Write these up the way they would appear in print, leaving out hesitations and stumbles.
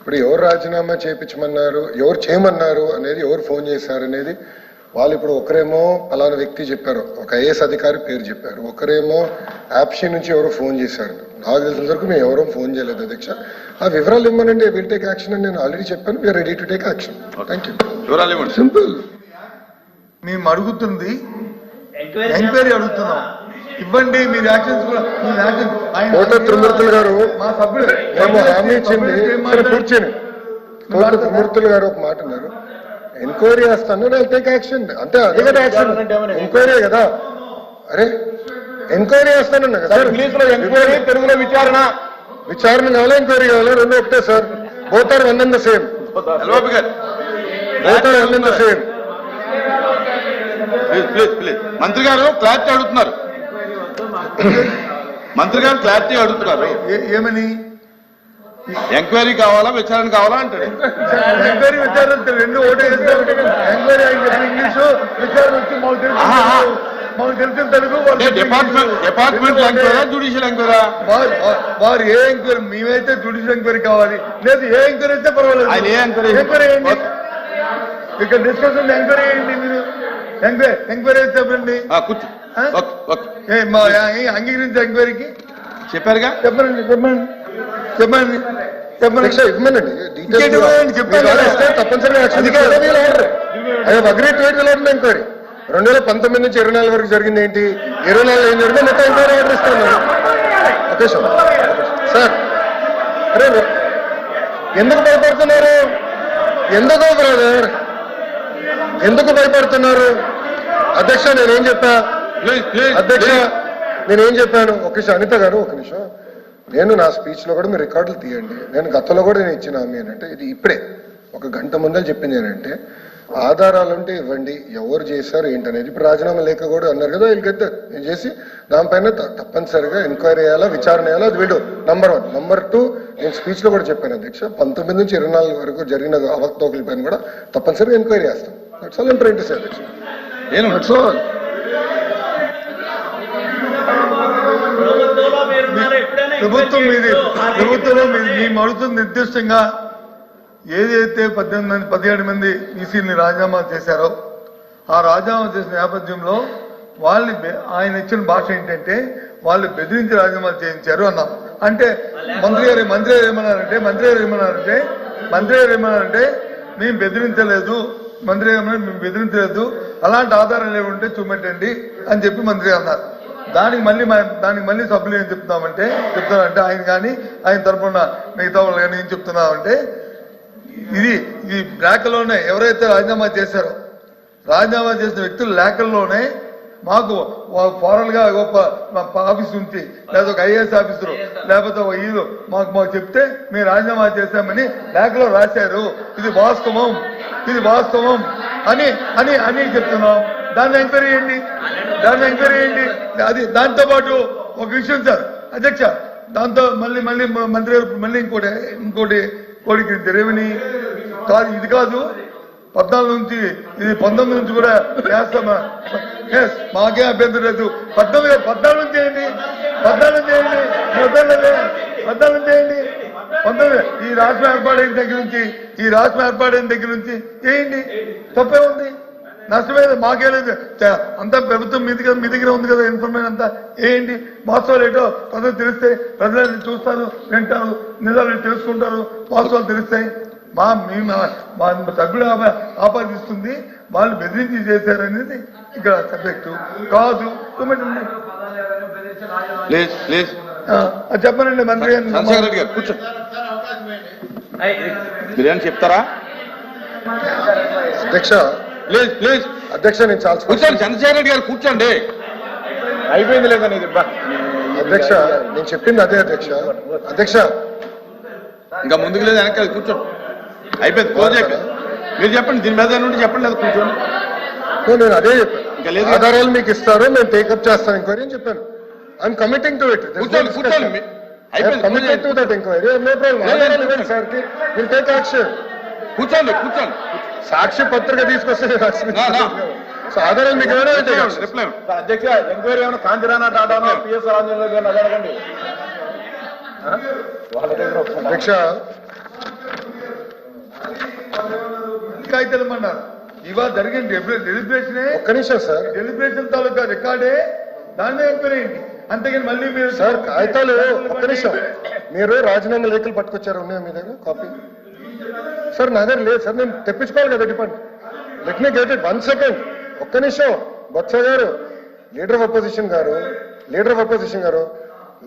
ఇప్పుడు ఎవరు రాజీనామా చేయించమన్నారు, ఎవరు చేయమన్నారు అనేది, ఎవరు ఫోన్ చేశారు అనేది వాళ్ళు ఇప్పుడు ఒకరేమో పలానా వ్యక్తి చెప్పారు, ఒక ఐఏఎస్ అధికారి పేరు చెప్పారు, ఒకరేమో యాప్షీ నుంచి ఎవరో ఫోన్ చేశారు. నాకు తెలిసిన వరకు మేము ఎవరో ఫోన్ చేయలేదు అధ్యక్ష. ఆ వివరాలు ఇవ్వనండి, విల్ టేక్ యాక్షన్ అని నేను ఆల్రెడీ చెప్పాను. We are ready to take action. Thank you. వివరాలు ఇవ్వండి. సింపుల్. మేము అడుగుతుంది ఎంక్వైరీ అడుగుతున్నాం, ఇవ్వండి మీరు యాక్షన్స్ కూడా. కోట త్రిమూర్తులు గారు మా సభ్యులు మేము హామీ ఇచ్చింది. కూర్చొని కోట త్రిమూర్తులు గారు ఒక మాట అన్నారు, ఎంక్వైరీ చేస్తాను, నేను టేక్ యాక్షన్. అంటే అదే కదా యాక్షన్, ఎంక్వైరీ కదా. అరే ఎంక్వైరీ చేస్తానన్నా కదా సార్. ఎంక్వైరీ, తెలుగులో విచారణ. విచారణ కావాలా, ఎంక్వైరీ కావాలా, రెండు ఒకటే sir. Both are one and the same. Both are one and the same. మంత్రి గారు క్లారిటీ అడుగుతున్నారు. మంత్రి గారు క్లారిటీ అడుగుతున్నారు. ఏమని? ఎంక్వైరీ కావాలా, విచారణ కావాలా అంటాడు. ఎంక్వైరీ విచారణ రెండు ఒకటే. ఎంక్వైరీ ఇంగ్లీషు, విచారణ వచ్చి మాకు తెలిసిన Telugu. Department enquiry, judicial enquiry. వారు ఏ ఎంక్వైరీ, మేమైతే జ్యుడిషియల్ ఎంక్వైరీ కావాలి, లేదు ఏ ఎంక్వైరీ అయితే పర్వాలేదు. ఆయన ఏ ఎంక్వైరీ ఏంటి ఇక్కడ డిస్కషన్? ఎంక్వైరీ ఏంటి? మీరు ఎంక్వైరీ చెప్పండి. అంగీకరించే ఎంక్వైరీకి చెప్పారుగా. చెప్పండి చెప్పండి చెప్పండి చెప్పండి ఇవ్వమనండి. చెప్పండి. తప్పనిసరిగా ఎంక్వైరీ 2019 నుంచి 24 వరకు జరిగింది ఏంటి, 24 ఏం జరిగింది మొత్తం ఎంక్వైరీ ఆర్డర్ ఇస్తాను. Okay sir. అరే ఎందుకు భయపడుతున్నారు? ఎందుకో బ్రదర్, ఎందుకు భయపడుతున్నారు? అధ్యక్ష నేనేం చెప్పా? అధ్యక్ష నేనేం చెప్పాను? ఒక నిమిషం అనిత గారు, ఒక నిమిషం. నేను నా స్పీచ్ లో కూడా మీరు రికార్డులు తీయండి. నేను గతంలో కూడా నేను ఇచ్చిన హామీ ఏంటంటే, ఇది ఇప్పుడే ఒక గంట ముందర చెప్పింది ఏంటంటే, ఆధారాలు ఉంటే ఇవ్వండి, ఎవరు చేశారు ఏంటనేది. ఇప్పుడు రాజీనామా లేక కూడా అన్నారు కదా, వీళ్ళకి నేను చేసి దానిపైన తప్పనిసరిగా ఎంక్వైరీ చేయాలా, విచారణ చేయాలా, అది వీడు నంబర్ 1. నంబర్ 2, నేను స్పీచ్ లో కూడా చెప్పాను అధ్యక్ష, 19 నుంచి 24 వరకు జరిగిన అవకతవకల పైన కూడా తప్పనిసరిగా ఎంక్వైరీ చేస్తాం. దట్స్ ఆల్ ఇంప్రెంట్ అధ్యక్ష. That's all. ప్రభుత్వంలో మేము అడుగుతుంది నిర్దిష్టంగా ఏదైతే 17 మంది ఈసీని రాజీనామా చేశారో, ఆ రాజీనామా చేసిన నేపథ్యంలో వాళ్ళని ఆయన ఇచ్చిన భాష ఏంటంటే, వాళ్ళు బెదిరించి రాజీనామా చేయించారు అన్నాం. అంటే మంత్రి గారు ఏమన్నారంటే మేము బెదిరించలేదు, మేము బెదిరించలేదు, అలాంటి ఆధారాలు ఏముంటే చూపెట్టండి అని చెప్పి మంత్రి అన్నారు. దానికి మళ్ళీ సభ్యులు ఏం చెప్తున్నామంటే ఆయన కానీ ఆయన తరఫున మిగతా వాళ్ళు కానీ ఏం చెప్తున్నామంటే, ఈ లేఖలోనే ఎవరైతే రాజీనామా చేశారో, రాజీనామా చేసిన వ్యక్తులు లేఖల్లోనే మాకు ఫారల్ గా గొప్ప ఆఫీస్ నుంచి, లేదా ఒక ఐఏఎస్ ఆఫీసరు, లేకపోతే ఒక ఈలు మాకు చెప్తే మేము రాజీనామా చేశామని లేఖలో రాశారు, ఇది వాస్తవం అని చెప్తున్నాం. దాన్ని ఎంక్వైరీ చేయండి. అది దాంతో పాటు ఒక విషయం సార్ అధ్యక్ష, దాంతో మళ్ళీ మంత్రి గారు మళ్ళీ ఇంకోటి రెవెన్యూ కాదు, ఇది కాదు 14 నుంచి ఇది 19 నుంచి కూడా చేస్తామా? మాకే అభ్యంతరం లేదు. 14 నుంచి చేయండి. ఈ రాష్ట్రం ఏర్పాటైన దగ్గర నుంచి చేయండి. తప్పే ఉంది, నష్టమేది మాకే లేదు. అంతా ప్రభుత్వం మీ దగ్గర ఉంది కదా, ఇన్ఫర్మేషన్ అంతా వేయండి. వాస్తవాలు ఏంటో ప్రజలు తెలిస్తే, ప్రజలు చూస్తారు, వింటారు, నిజాలు తెలుసుకుంటారు, వాస్తవాలు తెలుస్తాయి. మా సభ్యుడు ఆపాదిస్తుంది, వాళ్ళు బెదిరించి చేశారనేది ఇక్కడ సబ్జెక్టు కాదు. చెప్పనండి మంత్రి గారు చెప్తారా అధ్యక్ష? ప్లీజ్ అధ్యక్ష, నేను చాలా చంద్రశేఖర్ రెడ్డి గారు కూర్చోండి. అయిపోయింది లేదా అధ్యక్ష? నేను చెప్పింది అదే అధ్యక్ష. ఇంకా ముందుకు లేదు, వెనక కూర్చోండి. అయిపోయింది, క్లోజ్ అయిపోయింది. మీరు చెప్పండి, దీని మీద నుండి చెప్పండి, లేదా కూర్చోండి. నేను అదే చెప్పాను, ఇంకా లేదు ఆధారాలు మీకు ఇస్తారు, మేము టేకప్ చేస్తాను ఎంక్వైరీ అని చెప్పాను. I'm committing to it. కూర్చోండి. Committed to that enquiry. No problem sir, will take action. కూర్చోండి. సాక్షి పత్రిక తీసుకొస్తే ఆధారాలు మీకు అధ్యక్ష, ఎంక్వైరీ ఏమైనా కాంతిరానా టాటానో పిఎస్ రాజేంద్ర గారిని అడగండి. అధ్యక్ష కాగితాలు ఇమ్మన్నారు. ఇవాళ జరిగిన డెలిబ్రేషనే ఒక్క నిమిషం సార్. డెలిబ్రేషన్ తాలూకా రికార్డే దాని మీద ఎంక్వైరీ. అంతేగాని మళ్ళీ మీరు సార్ కాగితాలు ఒక్క నిమిషం. మీరు రాజీనామా లేఖలు పట్టుకొచ్చారు, ఉన్నాయా మీ దగ్గర కాపీ? సార్ నా దగ్గర లేదు సార్, నేను తెప్పించుకోవాలి కదా department. Let me get it 1 second. ఒక్క నిమిషం. బొత్స గారు, లీడర్ ఆఫ్ అపోజిషన్ గారు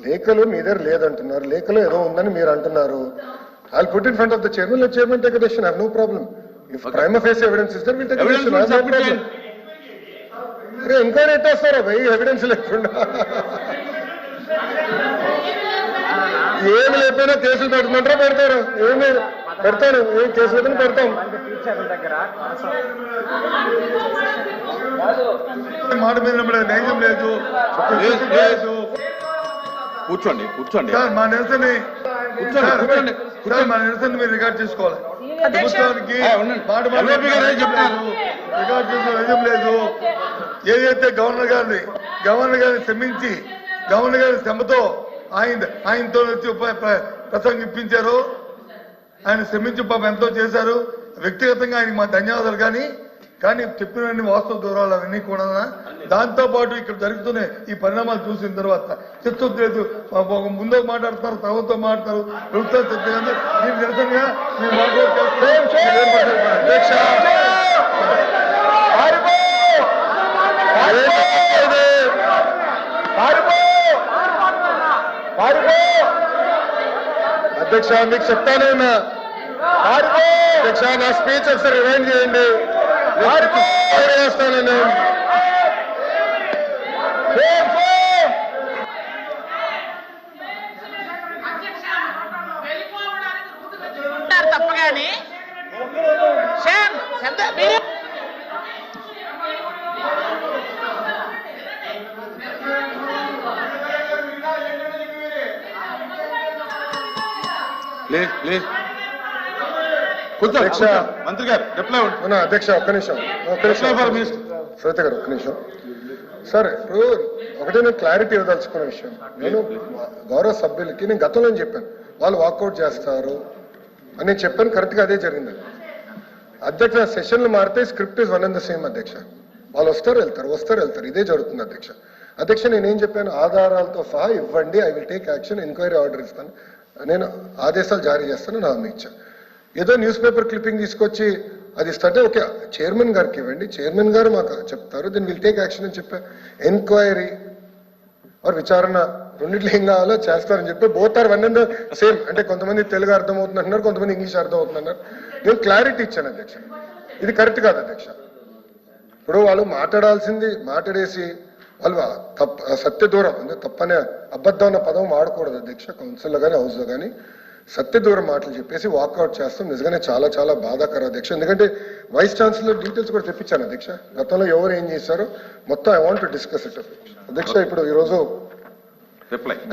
లేఖలు మీ దగ్గర లేదంటున్నారు, లేఖలు ఏదో ఉందని మీరు అంటున్నారు. I'll put in front of the chairman, let chairman take a decision. I have no problem. If prima facie evidence is there, we'll take a decision. I have no problem. అరే ఎంక్వైరీ ఎట్టేస్తారా భయ్ evidence లేకుండా? ఏమి లేకపోయినా కేసులు పెట్టమంటారా? పెడతారు. ఏమి పెడతారు? ఏం కేసులు అయితే పెడతాం. మాట మీద నైజం లేదు. కూర్చోండి సార్ మా నిరసన మీరు రికార్డ్ చేసుకోవాలి. ప్రభుత్వానికి మాట రికార్డ్ చేసుకోవాలి, నిజం లేదు. ఏదైతే గవర్నర్ గారిని శ్రమించి గవర్నర్ గారి శ్రమతో ఆయనతో వచ్చి ప్రసంగిప్పించారు. ఆయన శ్రమించి పాపం ఎంతో చేశారు. వ్యక్తిగతంగా ఆయనకి మా ధన్యవాదాలు. కానీ చెప్పినవన్నీ వాస్తవ దూరాలు అవన్నీ కూడా దాంతో పాటు ఇక్కడ జరుగుతున్న ఈ పరిణామాలు చూసిన తర్వాత చిత్తశుద్ధి లేదు. ముందు మాట్లాడుతున్నారు, తర్వాత మాట్లాడతారు. ప్రభుత్వం చెప్తుంది మీరు నిరసనగా మీరు అధ్యక్ష మీకు చెప్తానే ఉన్నా. అధ్యక్ష నా స్పీచ్ ఒకసారి రివైండ్ చేయండి. చేస్తాను నేను. తప్పగాని మంత్రి గారు రిప్లై అధ్యక్ష ఒక్క నిమిషం శ్వేత గారు ఒక్క నిమిషం. సార్ ఇప్పుడు ఒకటే నేను క్లారిటీ ఇవ్వదలుచుకున్న విషయం. నేను గౌరవ సభ్యులకి నేను గతంలో చెప్పాను వాళ్ళు వాకౌట్ చేస్తారు అని నేను చెప్పాను. కరెక్ట్ గా అదే జరిగింది. అధ్యక్ష సెషన్లు మారితే script is one and the same. అధ్యక్ష వాళ్ళు వస్తారు వెళ్తారు ఇదే జరుగుతుంది. అధ్యక్ష నేనేం చెప్పాను, ఆధారాలతో సహా ఇవ్వండి, I will take action, enquiry order ఇస్తాను, నేను ఆదేశాలు జారీ చేస్తాను, నా హామీ ఇచ్చాను. ఏదో న్యూస్ పేపర్ క్లిప్పింగ్ తీసుకొచ్చి అది ఇస్తుంటే ఓకే చైర్మన్ గారికి ఇవ్వండి, చైర్మన్ గారు మాకు చెప్తారు, దీన్ని విల్ టేక్ యాక్షన్ అని చెప్పా. ఎంక్వైరీ ఆర్ విచారణ రెండిట్లో ఏం కావాలో చేస్తారని చెప్పి both are one and same. అంటే కొంతమంది తెలుగు అర్థమవుతుంది అంటున్నారు, కొంతమంది ఇంగ్లీష్ అర్థమవుతుంది అన్నారు. నేను క్లారిటీ ఇచ్చాను అధ్యక్ష, ఇది కరెక్ట్ కాదు అధ్యక్ష. ఇప్పుడు వాళ్ళు మాట్లాడాల్సింది మాట్లాడేసి వాళ్ళు సత్య దూరం అంటే తప్పనే అబద్ధం అన్న పదం వాడకూడదు అధ్యక్ష. కౌన్సిల్లో కానీ హౌస్లో కానీ సత్య దూరం మాటలు చెప్పేసి వాకౌట్ చేస్తాం. నిజంగానే చాలా చాలా బాధాకరం అధ్యక్ష. ఎందుకంటే వైస్ ఛాన్సలర్ డీటెయిల్స్ కూడా తెప్పించాను అధ్యక్ష. గతంలో ఎవరు ఏం చేశారో మొత్తం I want to discuss it అధ్యక్ష. ఇప్పుడు ఈరోజు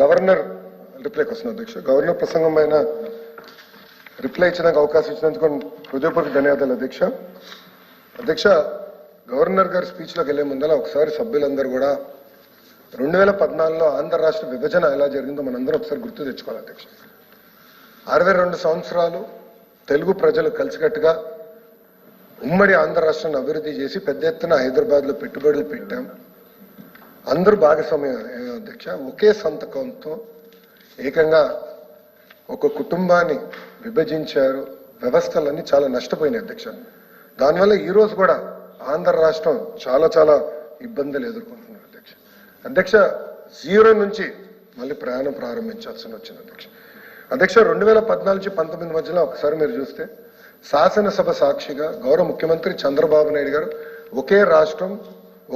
గవర్నర్ రిప్లైకి వస్తుంది అధ్యక్ష. గవర్నర్ ప్రసంగం పైన రిప్లై ఇచ్చడానికి అవకాశం ఇచ్చినందుకు హృదయపూర్వక ధన్యవాదాలు అధ్యక్ష. అధ్యక్ష గవర్నర్ గారి స్పీచ్లోకి వెళ్లే ముందర ఒకసారి సభ్యులందరూ కూడా 2014లో ఆంధ్ర రాష్ట్ర విభజన ఎలా జరిగిందో మనందరం ఒకసారి గుర్తు తెచ్చుకోవాలి అధ్యక్ష. 62 సంవత్సరాలు తెలుగు ప్రజలు కలిసికట్టుగా ఉమ్మడి ఆంధ్ర రాష్ట్రాన్ని అభివృద్ధి చేసి పెద్ద ఎత్తున హైదరాబాద్లో పెట్టుబడులు పెట్టాం. అందరూ భాగస్వామ్యం అధ్యక్ష. ఒకే సంతకంతో ఏకంగా ఒక కుటుంబాన్ని విభజించారు. వ్యవస్థలన్నీ చాలా నష్టపోయినాయి అధ్యక్ష. దానివల్ల ఈరోజు కూడా ఆంధ్ర రాష్ట్రం చాలా చాలా ఇబ్బందులు ఎదుర్కొంటున్నారు అధ్యక్ష. అధ్యక్ష 0 నుంచి మళ్ళీ ప్రయాణం ప్రారంభించాల్సి వచ్చింది అధ్యక్ష. అధ్యక్ష 2014 నుంచి 19 మధ్యలో ఒకసారి మీరు చూస్తే శాసనసభ సాక్షిగా గౌరవ ముఖ్యమంత్రి చంద్రబాబు నాయుడు గారు ఒకే రాష్ట్రం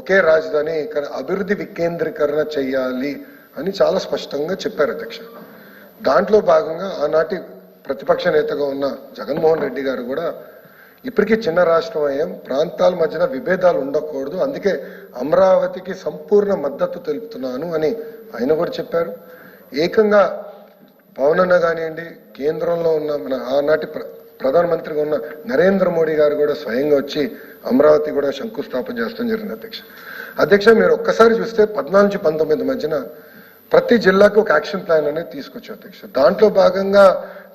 ఒకే రాజధాని అభివృద్ధి వికేంద్రీకరణ చెయ్యాలి అని చాలా స్పష్టంగా చెప్పారు అధ్యక్ష. దాంట్లో భాగంగా ఆనాటి ప్రతిపక్ష నేతగా ఉన్న జగన్మోహన్ రెడ్డి గారు కూడా ఇప్పటికీ చిన్న రాష్ట్రం అయ్యాం, ప్రాంతాల మధ్యన విభేదాలు ఉండకూడదు, అందుకే అమరావతికి సంపూర్ణ మద్దతు తెలుపుతున్నాను అని ఆయన కూడా చెప్పారు. ఏకంగా పవన్ అన్న కానివ్వండి, కేంద్రంలో ఉన్న మన ఆనాటి ప్రధానమంత్రిగా ఉన్న నరేంద్ర మోడీ గారు కూడా స్వయంగా వచ్చి అమరావతి కూడా శంకుస్థాపన చేస్తాం జరిగింది అధ్యక్ష. అధ్యక్ష మీరు ఒక్కసారి చూస్తే 14 నుంచి 19 మధ్యన ప్రతి జిల్లాకు ఒక యాక్షన్ ప్లాన్ అనేది తీసుకొచ్చారు అధ్యక్ష. దాంట్లో భాగంగా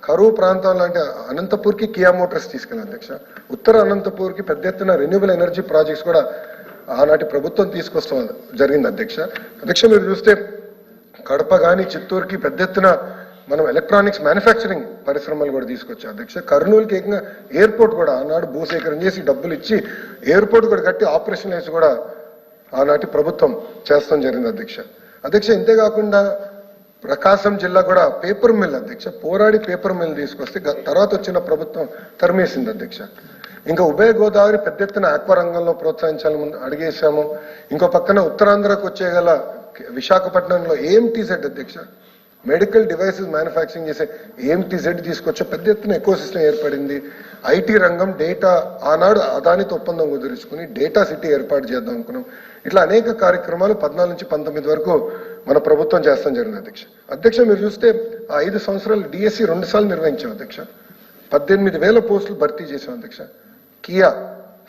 కరువు ప్రాంతం లాంటి అనంతపూర్కి కియా మోటార్స్ తీసుకెళ్ళాం అధ్యక్ష. ఉత్తర అనంతపూర్కి పెద్ద ఎత్తున రెన్యూబుల్ ఎనర్జీ ప్రాజెక్ట్స్ కూడా ఆనాటి ప్రభుత్వం తీసుకొస్తాం జరిగింది అధ్యక్ష. అధ్యక్ష మీరు చూస్తే కడప కానీ చిత్తూరుకి పెద్ద ఎత్తున మనం ఎలక్ట్రానిక్స్ మ్యానుఫ్యాక్చరింగ్ పరిశ్రమలు కూడా తీసుకొచ్చాం అధ్యక్ష. కర్నూలుకి ఏకంగా ఎయిర్పోర్ట్ కూడా ఆనాడు భూసేకరణ చేసి డబ్బులు ఇచ్చి ఎయిర్పోర్ట్ కూడా కట్టి ఆపరేషన్ వేసి కూడా ఆనాటి ప్రభుత్వం చేస్తాం జరిగింది అధ్యక్ష. అధ్యక్ష ఇంతేకాకుండా ప్రకాశం జిల్లా కూడా పేపర్ మిల్ అధ్యక్ష, పోరాడి పేపర్ మిల్ తీసుకొస్తే తర్వాత వచ్చిన ప్రభుత్వం తరిమేసింది అధ్యక్ష. ఇంకా ఉభయ గోదావరి పెద్ద ఎత్తున ఆక్వా రంగంలో ప్రోత్సహించాలని అడిగేశాము. ఇంకో పక్కన ఉత్తరాంధ్రకు వచ్చేగల విశాఖపట్నంలో ఏఎంటీజెడ్ అధ్యక్ష, మెడికల్ డివైసెస్ మ్యానుఫ్యాక్చరింగ్ చేసే ఏఎంటీజెడ్ తీసుకొచ్చే పెద్ద ఎత్తున ఎకో సిస్టమ్ ఏర్పడింది. ఐటీ రంగం డేటా ఆనాడు అదానితో ఒప్పందం కుదుర్చుకుని డేటా సిటీ ఏర్పాటు చేద్దాం అనుకున్నాం. ఇట్లా అనేక కార్యక్రమాలు 14 నుంచి 19 వరకు మన ప్రభుత్వం చేస్తాం జరిగింది అధ్యక్ష. అధ్యక్ష మీరు చూస్తే ఆ 5 సంవత్సరాలు డిఎస్సి 2 సార్లు నిర్వహించాం అధ్యక్ష. 18,000 పోస్టులు భర్తీ చేశాం అధ్యక్ష. కియా,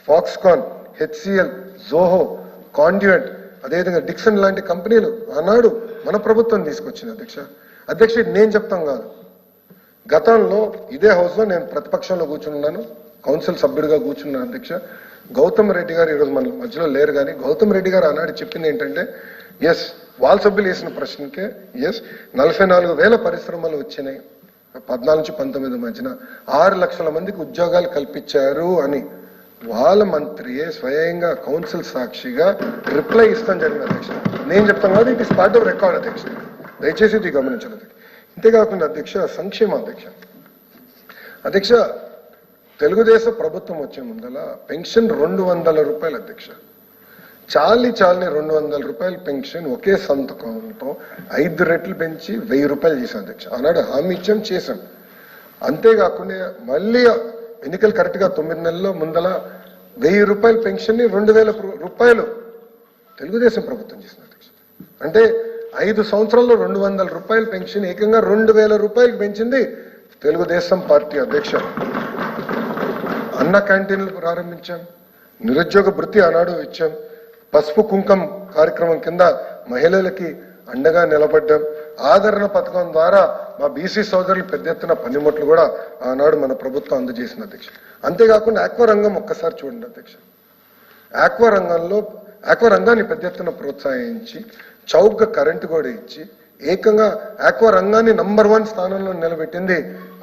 ఫాక్స్కాన్, హెచ్సిఎల్, జోహో, కాండ్యూయెంట్, అదేవిధంగా డిక్సన్ లాంటి కంపెనీలు ఆనాడు మన ప్రభుత్వం తీసుకొచ్చింది అధ్యక్ష. అధ్యక్ష ఇది నేను చెప్తాం కాదు, గతంలో ఇదే హౌస్ లో నేను ప్రతిపక్షంలో కూర్చున్నాను, కౌన్సిల్ సభ్యుడిగా కూర్చున్నాను అధ్యక్ష. గౌతమ్ రెడ్డి గారు ఈరోజు మన మధ్యలో లేరు, కానీ గౌతమ్ రెడ్డి గారు ఆనాడు చెప్పింది ఏంటంటే ఎస్ వాళ్ళ సభ్యులు వేసిన ప్రశ్నకే ఎస్ 44,000 పరిశ్రమలు వచ్చినాయి 14 నుంచి 19 మధ్యన 6 లక్షల మందికి ఉద్యోగాలు కల్పించారు అని వాళ్ళ మంత్రియే స్వయంగా కౌన్సిల్ సాక్షిగా రిప్లై ఇస్తాం జరిగింది అధ్యక్ష. నేను చెప్తాను కాదు, it is part of record అధ్యక్ష, దయచేసి ఇది గమనించాలి. ఇంతేకాకుండా అధ్యక్ష సంక్షేమ అధ్యక్ష తెలుగుదేశం ప్రభుత్వం వచ్చే ముందల పెన్షన్ 200 రూపాయలు అధ్యక్ష. చాలని 200 రూపాయల పెన్షన్ ఒకే సంతకంతో 5 రెట్లు పెంచి 1000 రూపాయలు చేశాం అధ్యక్ష. ఆనాడు హామీ ఇచ్చాం, చేశాం. అంతేకాకుండా మళ్ళీ ఎన్నికలు కరెక్ట్ గా 9 నెలల్లో ముందల 1000 రూపాయల పెన్షన్ ని 2,000 రూపాయలు తెలుగుదేశం ప్రభుత్వం చేసింది అధ్యక్ష. అంటే 5 సంవత్సరాల్లో 200 రూపాయల పెన్షన్ ఏకంగా 2,000 రూపాయలు పెంచింది తెలుగుదేశం పార్టీ అధ్యక్ష. అన్న క్యాంటీన్లు ప్రారంభించాం, నిరుద్యోగ భృతి ఆనాడు ఇచ్చాం, పసుపు కుంకం కార్యక్రమం కింద మహిళలకి అండగా నిలబడ్డాం. ఆదరణ పథకం ద్వారా మా బీసీ సోదరులు పెద్ద ఎత్తున పనిముట్లు కూడా ఆనాడు మన ప్రభుత్వం అందజేసింది అధ్యక్ష. అంతేకాకుండా ఆక్వా రంగం ఒక్కసారి చూడండి అధ్యక్ష. ఆక్వా రంగాన్ని పెద్ద ఎత్తున ప్రోత్సహించి చౌకగా కరెంటు కూడా ఇచ్చి ఏకంగా ఆక్వా రంగాన్ని నంబర్ 1 స్థానంలో నిలబెట్టింది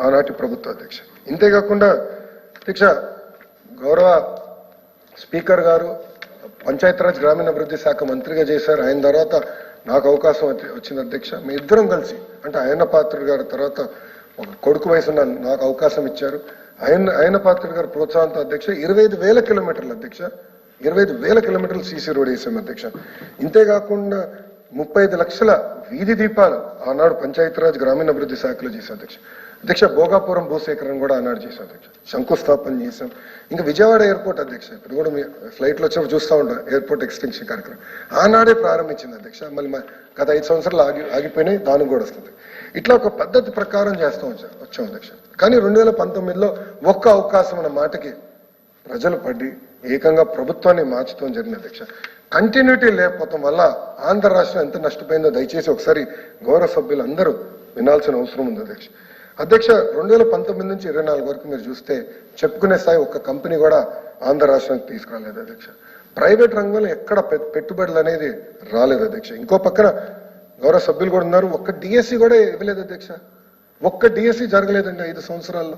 ఆనాటి ప్రభుత్వం అధ్యక్ష. ఇంతేకాకుండా అధ్యక్ష గౌరవ స్పీకర్ గారు పంచాయతీరాజ్ గ్రామీణాభివృద్ధి శాఖ మంత్రిగా చేశారు. ఆయన తర్వాత నాకు అవకాశం వచ్చింది అధ్యక్ష. మీ ఇద్దరం కలిసి అంటే అయ్యన్న పాత్రుడు గారి తర్వాత ఒక కొడుకు వయసున్న నాకు అవకాశం ఇచ్చారు. అయ్యన్న పాత్రుడు గారి ప్రోత్సాహంతో అధ్యక్ష 25,000 కిలోమీటర్లు అధ్యక్ష, 25,000 కిలోమీటర్లు సీసీ రోడ్ వేసాం అధ్యక్ష. ఇంతేకాకుండా 35 లక్షల వీధి దీపాలు ఆనాడు పంచాయతీరాజ్ గ్రామీణాభివృద్ధి శాఖలో చేశాం అధ్యక్ష. భోగాపురం భూసేకరణ కూడా ఆనాడు చేశాం అధ్యక్ష, శంకుస్థాపన చేశాం. ఇంకా విజయవాడ ఎయిర్పోర్ట్ అధ్యక్ష, ఇప్పుడు కూడా మీ ఫ్లైట్లో వచ్చినప్పుడు చూస్తూ ఉంటాం ఎయిర్పోర్ట్ ఎక్స్టెన్షన్ కార్యక్రమం ఆనాడే ప్రారంభించింది అధ్యక్ష. మళ్ళీ గత 5 సంవత్సరాలు ఆగిపోయినాయి, దానికి కూడా వస్తుంది. ఇట్లా ఒక పద్ధతి ప్రకారం చేస్తాం వచ్చాం అధ్యక్ష. కానీ 2019లో ఒక్క అవకాశం అన్న మాటకి ప్రజలు పడి ఏకంగా ప్రభుత్వాన్ని మార్చుతాం జరిగింది అధ్యక్ష. కంటిన్యూటీ లేకపోవడం వల్ల ఆంధ్ర రాష్ట్రం ఎంత నష్టపోయిందో దయచేసి ఒకసారి గౌరవ సభ్యులు అందరూ వినాల్సిన అవసరం ఉంది అధ్యక్ష. 2019 నుంచి 24 వరకు మీరు చూస్తే చెప్పుకునే స్థాయి ఒక్క కంపెనీ కూడా ఆంధ్ర రాష్ట్రానికి తీసుకురాలేదు అధ్యక్ష. ప్రైవేట్ రంగంలో ఎక్కడ పెట్టుబడులు అనేది రాలేదు అధ్యక్ష. ఇంకో పక్కన గౌరవ సభ్యులు కూడా ఉన్నారు, ఒక్క డిఎస్సి కూడా ఇవ్వలేదు అధ్యక్ష. ఒక్క డిఎస్సి జరగలేదండి 5 సంవత్సరాల్లో.